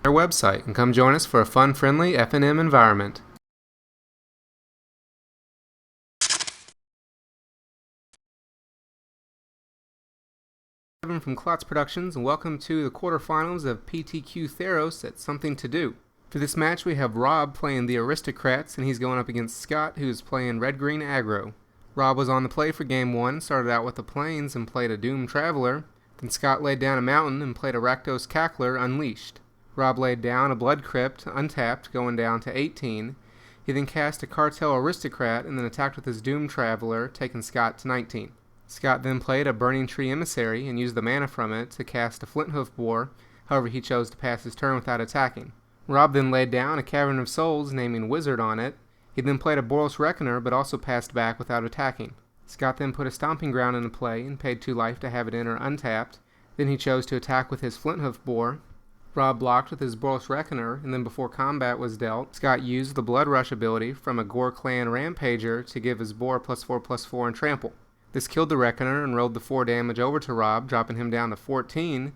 Our website and come join us for a fun, friendly F&M environment. From KlotzProductions, and welcome to the quarterfinals of PTQ Theros at Something to Do. For this match we have Rob playing the Aristocrats, and he's going up against Scott, who is playing red-green aggro. Rob was on the play for game 1, started out with the Plains and played a Doomed Traveler. Then Scott laid down a Mountain and played a Rakdos Cackler Unleashed. Rob laid down a Blood Crypt, untapped, going down to 18. He then cast a Cartel Aristocrat and then attacked with his Doomed Traveler, taking Scott to 19. Scott then played a Burning Tree Emissary and used the mana from it to cast a Flinthoof Boar, however he chose to pass his turn without attacking. Rob then laid down a Cavern of Souls, naming Wizard on it. He then played a Boros Reckoner, but also passed back without attacking. Scott then put a Stomping Ground into play and paid 2 life to have it enter untapped. Then he chose to attack with his Flinthoof Boar. Rob blocked with his Boros Reckoner, and then before combat was dealt, Scott used the Blood Rush ability from a Gore Clan Rampager to give his Boar +4/+4 and trample. This killed the Reckoner and rolled the 4 damage over to Rob, dropping him down to 14.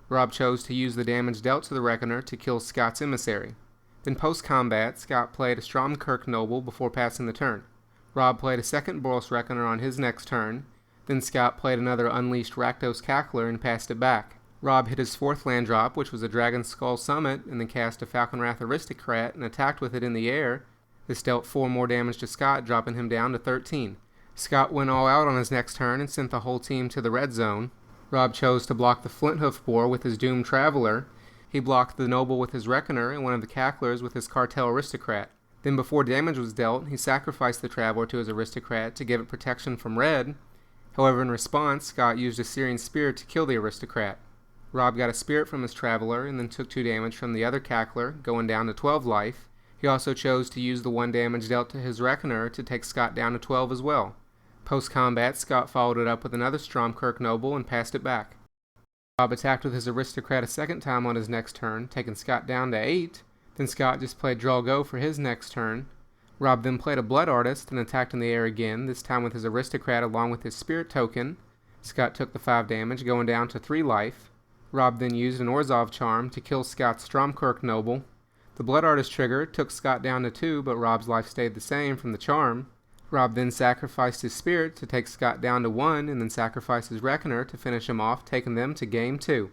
Rob chose to use the damage dealt to the Reckoner to kill Scott's Emissary. Then post-combat, Scott played a Stromkirk Noble before passing the turn. Rob played a second Boros Reckoner on his next turn. Then Scott played another Unleashed Rakdos Cackler and passed it back. Rob hit his 4th land drop, which was a Dragonskull Summit, and then cast a Falkenrath Aristocrat and attacked with it in the air. This dealt 4 more damage to Scott, dropping him down to 13. Scott went all out on his next turn and sent the whole team to the red zone. Rob chose to block the Flinthoof Boar with his Doomed Traveler. He blocked the Noble with his Reckoner and one of the Cacklers with his Cartel Aristocrat. Then before damage was dealt, he sacrificed the Traveler to his Aristocrat to give it protection from red. However, in response, Scott used a Searing Spirit to kill the Aristocrat. Rob got a Spirit from his Traveler and then took 2 damage from the other Cackler, going down to 12 life. He also chose to use the 1 damage dealt to his Reckoner to take Scott down to 12 as well. Post-combat, Scott followed it up with another Stromkirk Noble and passed it back. Rob attacked with his Aristocrat a second time on his next turn, taking Scott down to 8. Then Scott just played Draw Go for his next turn. Rob then played a Blood Artist and attacked in the air again, this time with his Aristocrat along with his Spirit token. Scott took the 5 damage, going down to 3 life. Rob then used an Orzhov Charm to kill Scott's Stromkirk Noble. The Blood Artist trigger took Scott down to 2, but Rob's life stayed the same from the charm. Rob then sacrificed his Spirit to take Scott down to 1, and then sacrificed his Reckoner to finish him off, taking them to game 2.